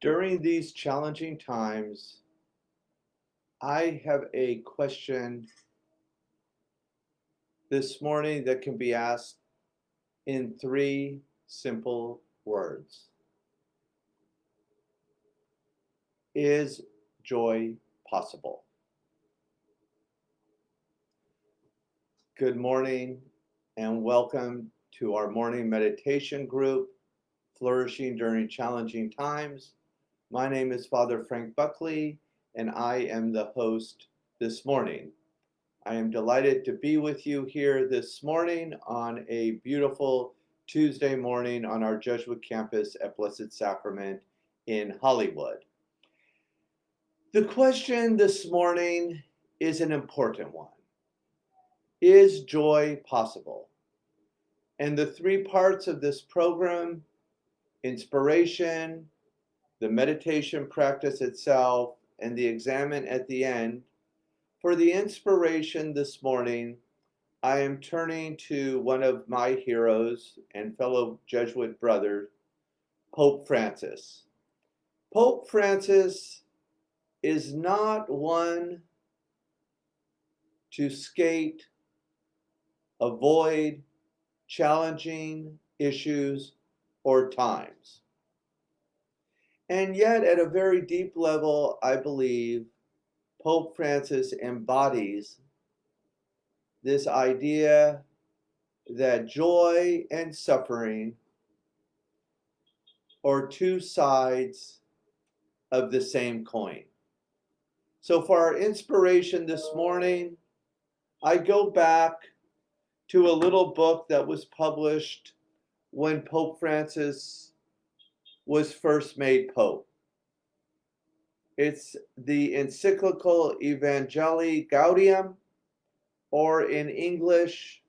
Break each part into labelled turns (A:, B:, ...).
A: During these challenging times, I have a question this morning that can be asked in 3 simple words. Is joy possible? Good morning and welcome to our morning meditation group, Flourishing During Challenging Times. My name is Father Frank Buckley, and I am the host this morning. I am delighted to be with you here this morning on a beautiful Tuesday morning on our Jesuit campus at Blessed Sacrament in Hollywood. The question this morning is an important one. Is joy possible? And the 3 parts of this program, inspiration, the meditation practice itself, and the examen at the end. For the inspiration this morning, I am turning to one of my heroes and fellow Jesuit brother, Pope Francis. Pope Francis is not one to skate, avoid challenging issues or times. And yet, at a very deep level, I believe Pope Francis embodies this idea that joy and suffering are 2 sides of the same coin. So for our inspiration this morning, I go back to a little book that was published when Pope Francis was first made Pope. It's the encyclical Evangelii Gaudium, or in English,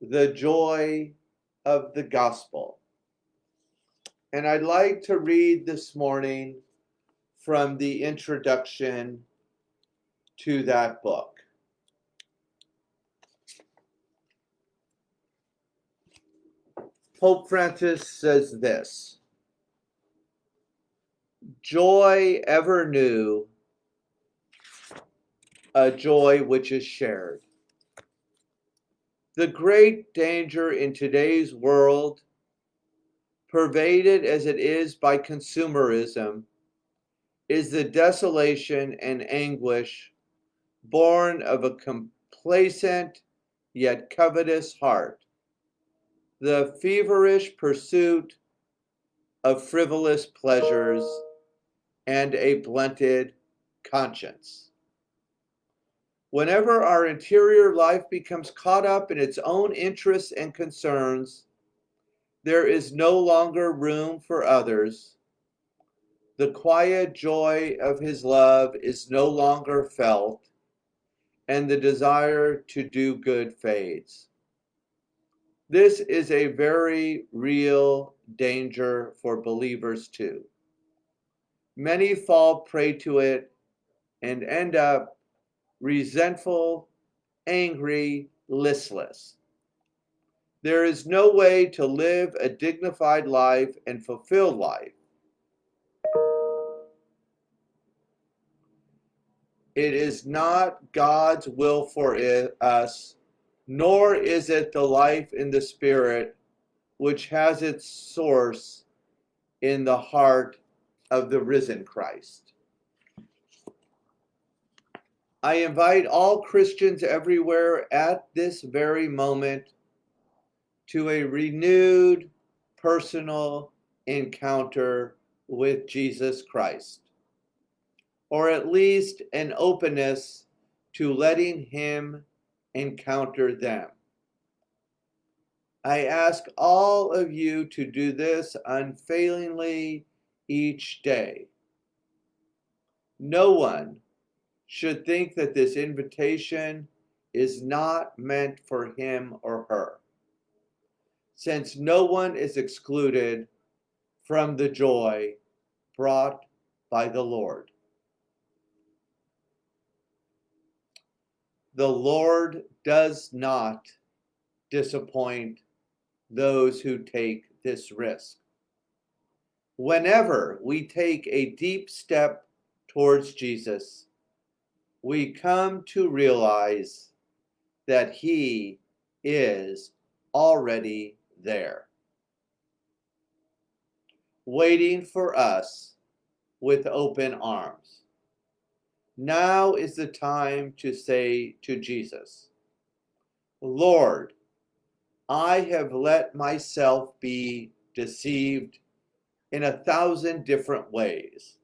A: The Joy of the Gospel. And I'd like to read this morning from the introduction to that book. Pope Francis says this: joy ever new, a joy which is shared. The great danger in today's world, pervaded as it is by consumerism, is the desolation and anguish born of a complacent yet covetous heart, the feverish pursuit of frivolous pleasures, and a blunted conscience. Whenever our interior life becomes caught up in its own interests and concerns, there is no longer room for others. The quiet joy of his love is no longer felt, and the desire to do good fades. This is a very real danger for believers too. Many fall prey to it and end up resentful, angry, listless. There is no way to live a dignified life and fulfilled life. It is not God's will for us, nor is it the life in the Spirit which has its source in the heart of the risen Christ. I invite all Christians everywhere at this very moment to a renewed personal encounter with Jesus Christ, or at least an openness to letting him encounter them. I ask all of you to do this unfailingly each day. No one should think that this invitation is not meant for him or her, since no one is excluded from the joy brought by the Lord. The Lord does not disappoint those who take this risk. Whenever we take a deep step towards Jesus, we come to realize that he is already there, waiting for us with open arms. Now is the time to say to Jesus, Lord, I have let myself be deceived in 1,000 different ways.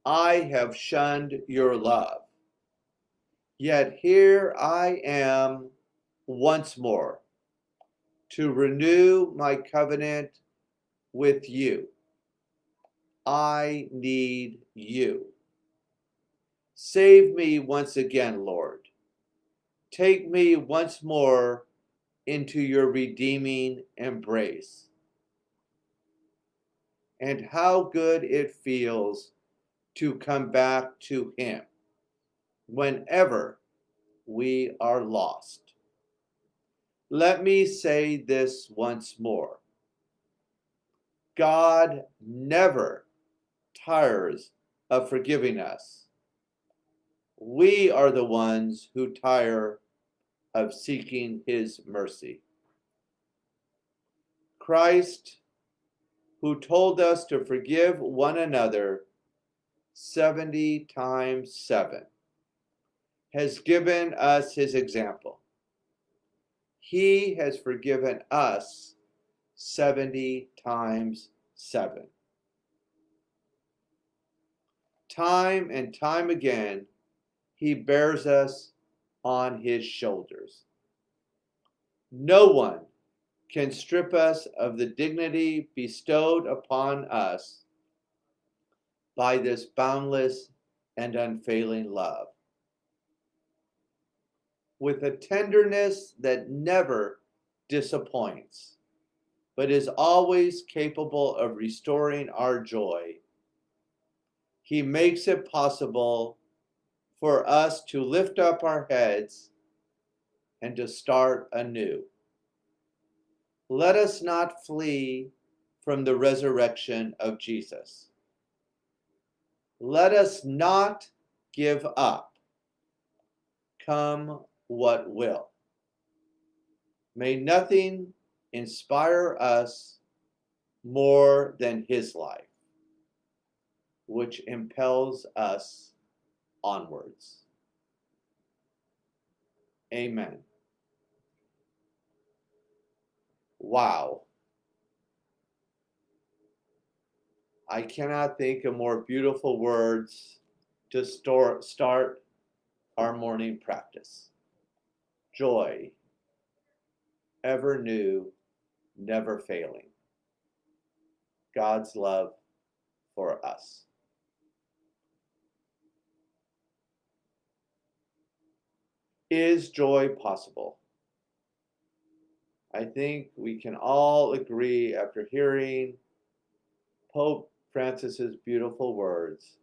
A: I have shunned your love. Yet here I am once more to renew my covenant with you. I need you. Save me once again, Lord. Take me once more into your redeeming embrace. And how good it feels to come back to him whenever we are lost. Let me say this once more. God never tires of forgiving us. We are the ones who tire of seeking his mercy. Christ, who told us to forgive one another 70 times 7, has given us his example. He has forgiven us 70 times 7. Time and time again, he bears us on his shoulders. No one can strip us of the dignity bestowed upon us by this boundless and unfailing love. With a tenderness that never disappoints, but is always capable of restoring our joy, he makes it possible for us to lift up our heads and to start anew. Let us not flee from the resurrection of Jesus. Let us not give up, come what will. May nothing inspire us more than his life, which impels us onwards. Amen. Wow. I cannot think of more beautiful words to start our morning practice. Joy, ever new, never failing. God's love for us. Is joy possible? I think we can all agree after hearing Pope Francis's beautiful words,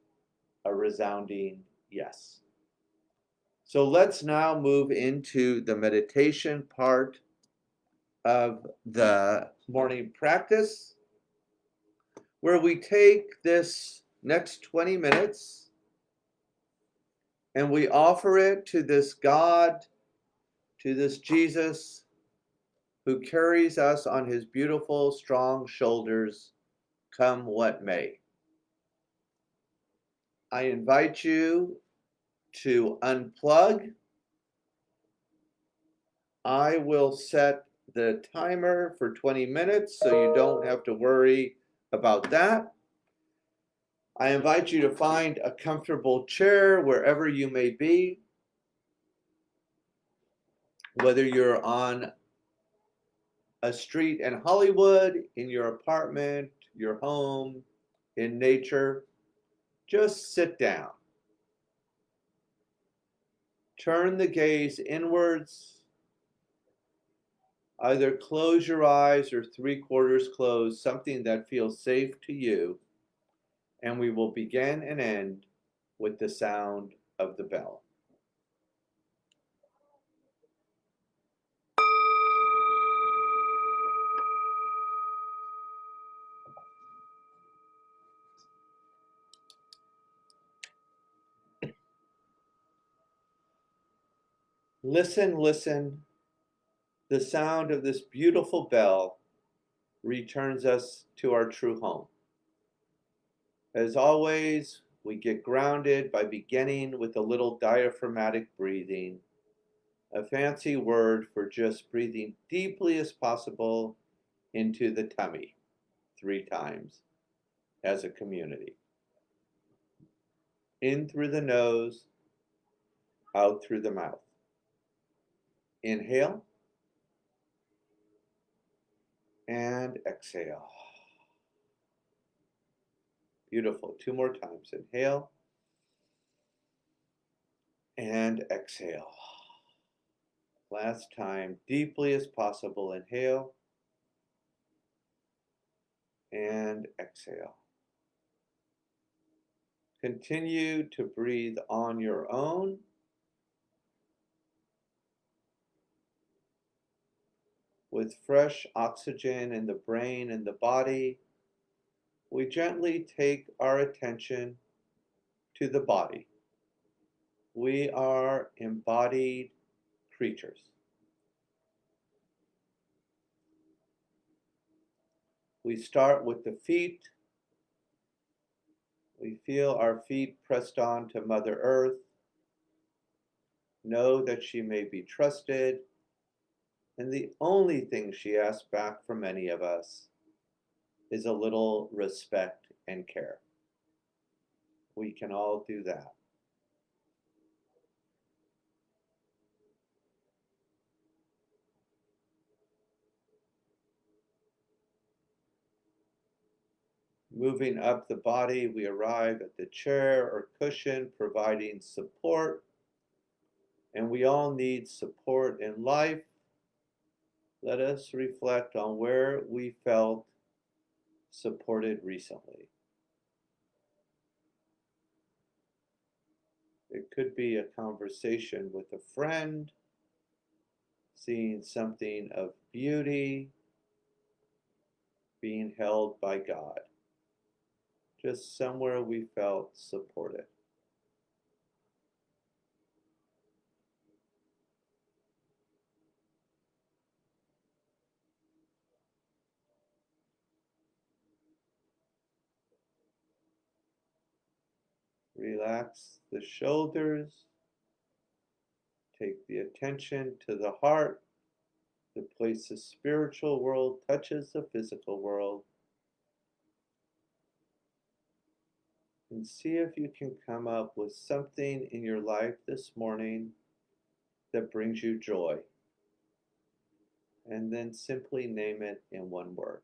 A: a resounding yes. So let's now move into the meditation part of the morning practice, where we take this next 20 minutes and we offer it to this God, to this Jesus, who carries us on his beautiful, strong shoulders, come what may. I invite you to unplug. I will set the timer for 20 minutes so you don't have to worry about that. I invite you to find a comfortable chair wherever you may be, whether you're on a street in Hollywood, in your apartment, your home, in nature. Just sit down. Turn the gaze inwards. Either close your eyes or 3/4 closed, something that feels safe to you, and we will begin and end with the sound of the bell. Listen, listen. The sound of this beautiful bell returns us to our true home. As always, we get grounded by beginning with a little diaphragmatic breathing, a fancy word for just breathing deeply as possible into the tummy 3 times as a community. In through the nose, out through the mouth. Inhale and exhale. Beautiful. 2 more times. Inhale and exhale. Last time, deeply as possible. Inhale and exhale. Continue to breathe on your own. With fresh oxygen in the brain and the body, we gently take our attention to the body. We are embodied creatures. We start with the feet. We feel our feet pressed on to Mother Earth. Know that she may be trusted. And the only thing she asks back from any of us is a little respect and care. We can all do that. Moving up the body, we arrive at the chair or cushion, providing support. And we all need support in life. Let us reflect on where we felt supported recently. It could be a conversation with a friend, seeing something of beauty, being held by God. Just somewhere we felt supported. Relax the shoulders. Take the attention to the heart, the place the spiritual world touches the physical world. And see if you can come up with something in your life this morning that brings you joy. And then simply name it in one word.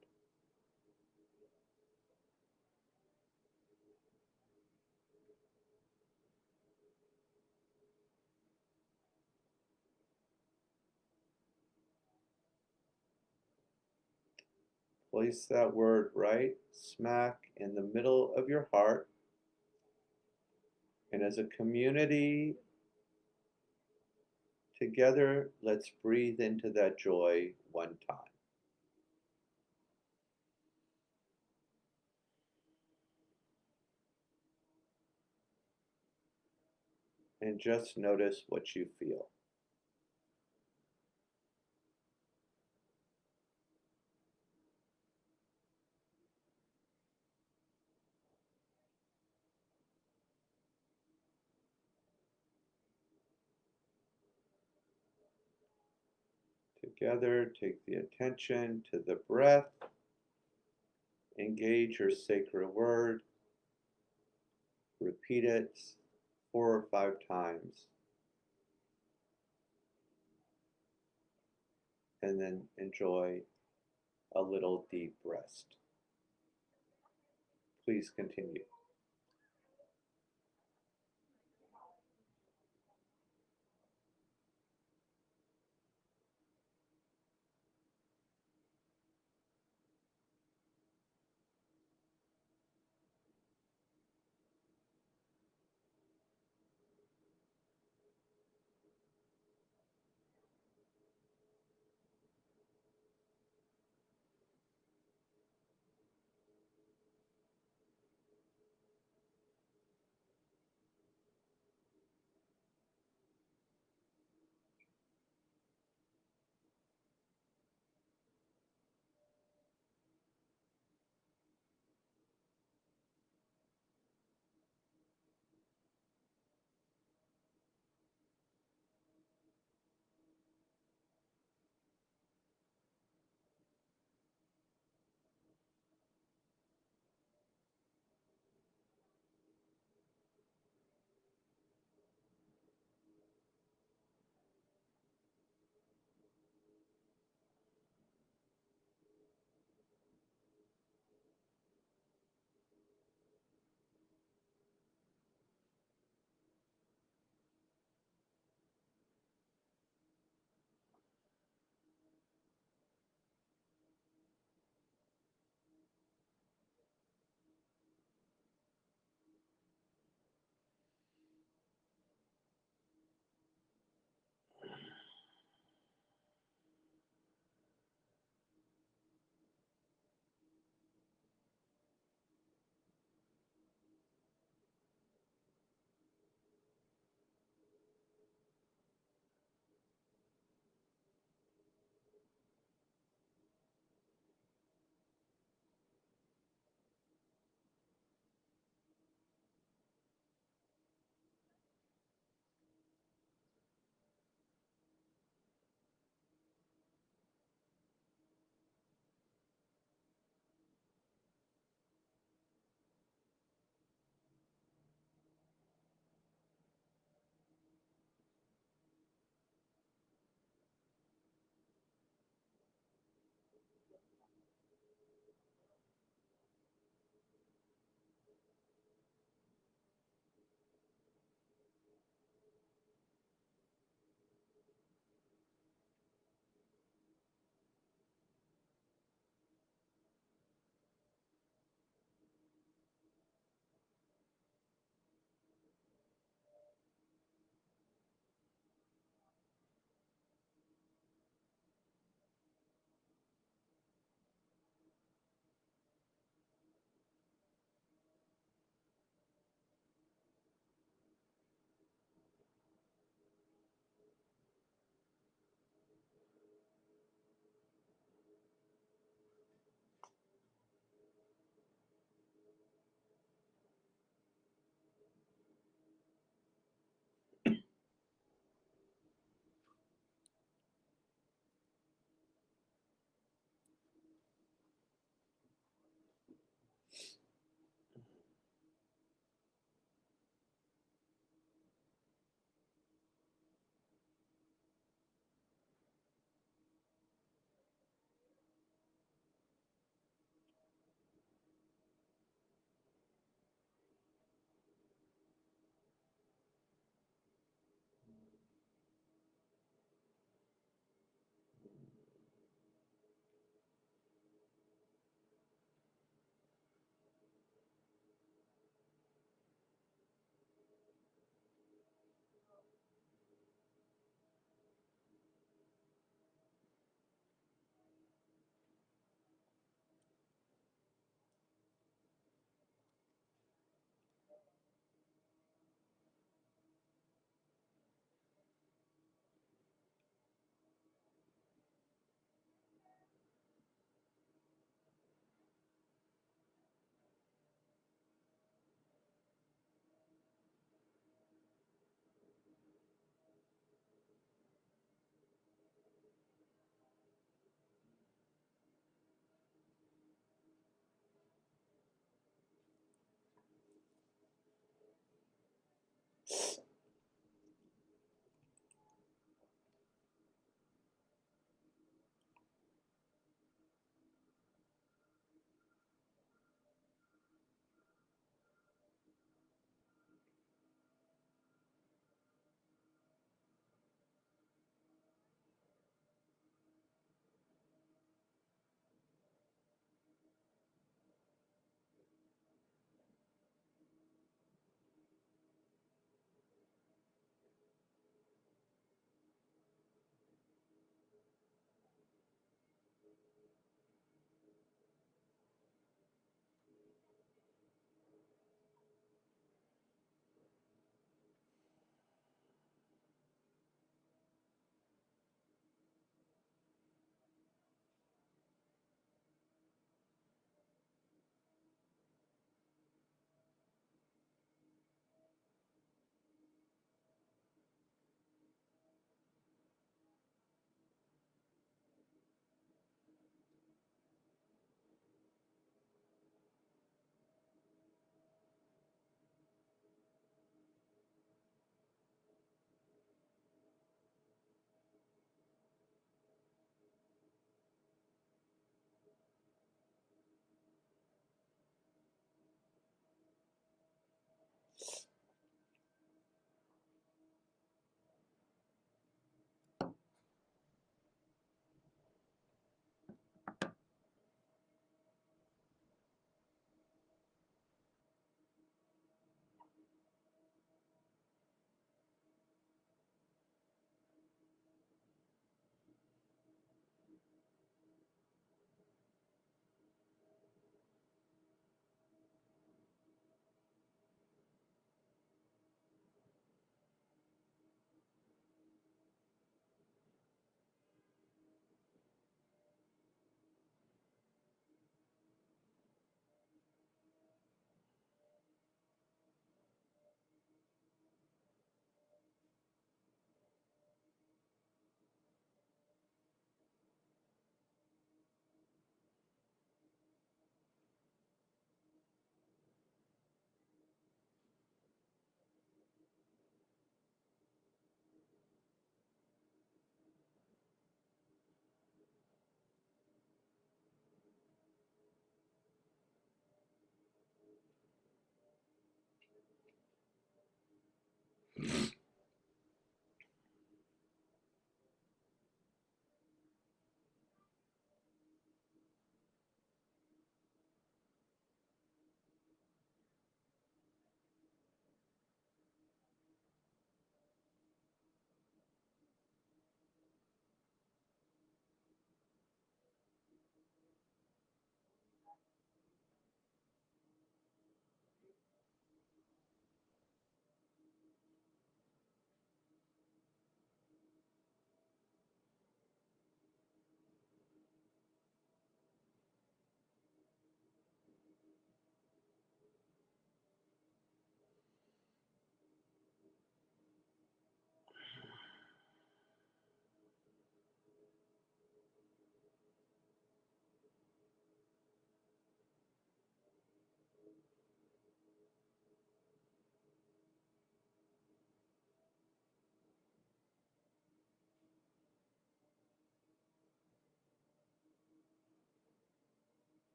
A: Place that word right smack in the middle of your heart. And as a community, together, let's breathe into that joy one time. And just notice what you feel. Together, take the attention to the breath. Engage your sacred word. Repeat it 4 or 5 times. And then enjoy a little deep rest. Please continue.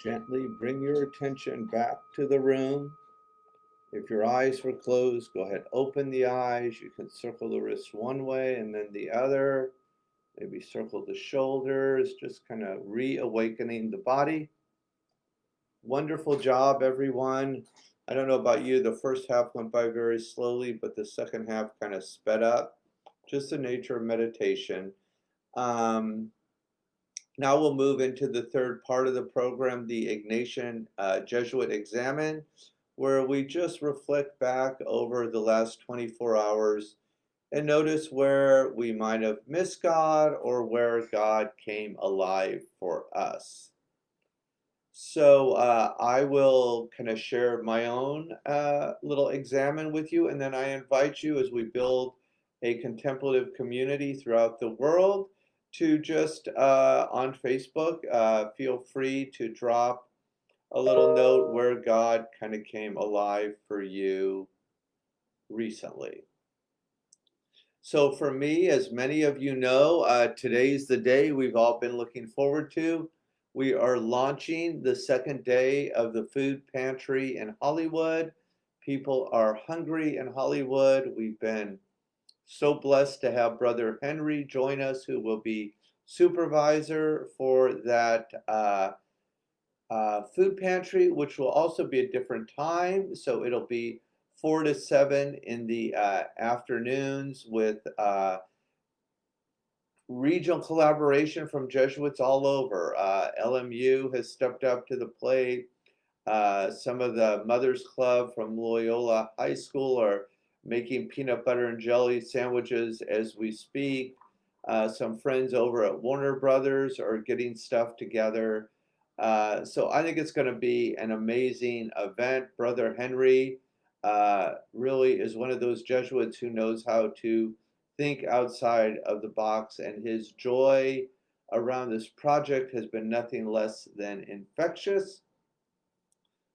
A: Gently bring your attention back to the room. If your eyes were closed, go ahead, open the eyes. You can circle the wrists one way and then the other. Maybe circle the shoulders, just kind of reawakening the body. Wonderful job, everyone. I don't know about you, the first half went by very slowly, but the second half kind of sped up. Just the nature of meditation. Now we'll move into the third part of the program, the Ignatian Jesuit Examine, where we just reflect back over the last 24 hours and notice where we might have missed God or where God came alive for us. So I will kind of share my own little examine with you, and then I invite you as we build a contemplative community throughout the world to just on Facebook, feel free to drop a little note where God kind of came alive for you recently. So for me, as many of you know, today's the day we've all been looking forward to. We are launching the second day of the food pantry in Hollywood. People are hungry in Hollywood. We've been so blessed to have Brother Henry join us, who will be supervisor for that food pantry, which will also be a different time. So it'll be 4 to 7 in the afternoons with regional collaboration from Jesuits all over. LMU has stepped up to the plate. Some of the Mothers Club from Loyola High School are making peanut butter and jelly sandwiches as we speak. Some friends over at Warner Brothers are getting stuff together. So I think it's going to be an amazing event. Brother Henry really is one of those Jesuits who knows how to think outside of the box, and his joy around this project has been nothing less than infectious.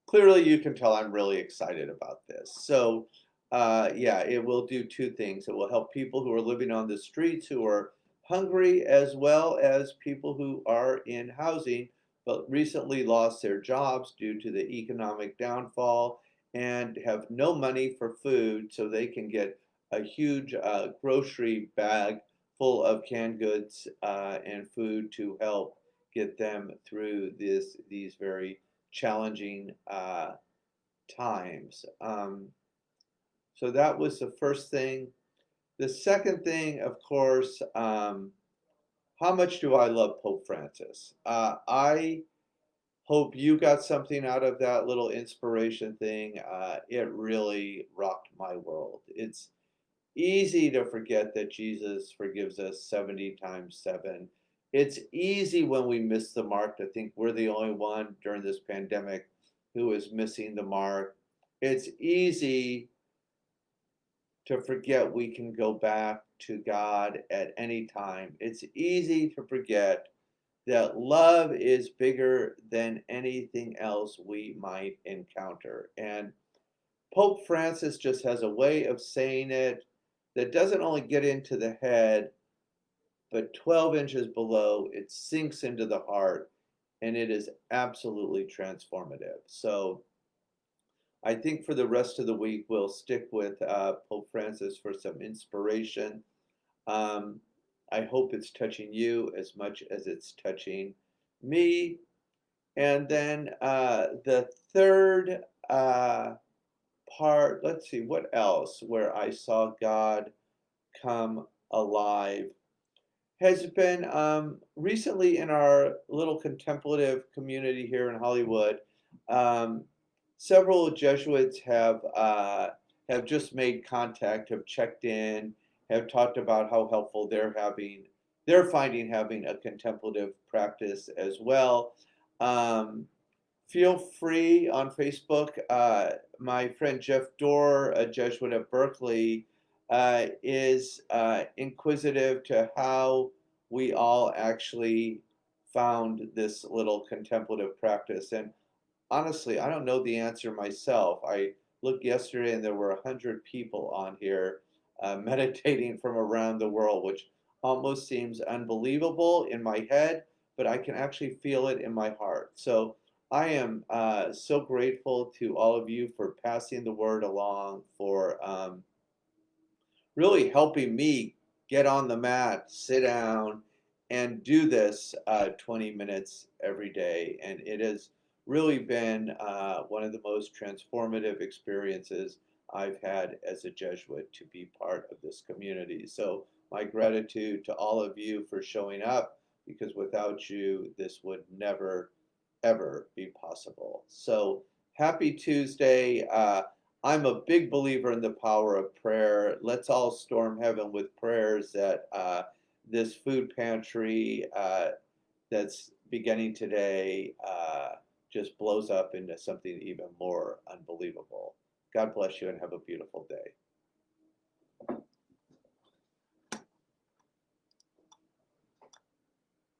A: Clearly, you can tell I'm really excited about this. So, yeah, it will do two things. It will help people who are living on the streets who are hungry, as well as people who are in housing but recently lost their jobs due to the economic downfall and have no money for food, so they can get a huge grocery bag full of canned goods and food to help get them through these very challenging times. So that was the first thing. The second thing, of course, how much do I love Pope Francis? I hope you got something out of that little inspiration thing. It really rocked my world. It's easy to forget that Jesus forgives us 70 times 7. It's easy when we miss the mark to think we're the only one during this pandemic who is missing the mark. It's easy to forget we can go back to God at any time. It's easy to forget that love is bigger than anything else we might encounter. And Pope Francis just has a way of saying it that doesn't only get into the head, but 12 inches below, it sinks into the heart, and it is absolutely transformative. So I think for the rest of the week, we'll stick with Pope Francis for some inspiration. I hope it's touching you as much as it's touching me. And then the third part, let's see, what else where I saw God come alive has been recently in our little contemplative community here in Hollywood. Um, Several Jesuits have just made contact, have checked in, have talked about how helpful they're finding having a contemplative practice as well. Um, Feel free on Facebook. My friend Jeff Dorr, a Jesuit at Berkeley, is inquisitive to how we all actually found this little contemplative practice. And honestly, I don't know the answer myself. I looked yesterday and there were 100 people on here meditating from around the world, which almost seems unbelievable in my head, but I can actually feel it in my heart. So I am so grateful to all of you for passing the word along, for really helping me get on the mat, sit down, and do this 20 minutes every day. And it has really been one of the most transformative experiences I've had as a Jesuit to be part of this community. So, my gratitude to all of you for showing up, because without you, this would never, ever be possible. So, happy Tuesday. I'm a big believer in the power of prayer. Let's all storm heaven with prayers that this food pantry that's beginning today just blows up into something even more unbelievable. God bless you and have a beautiful day.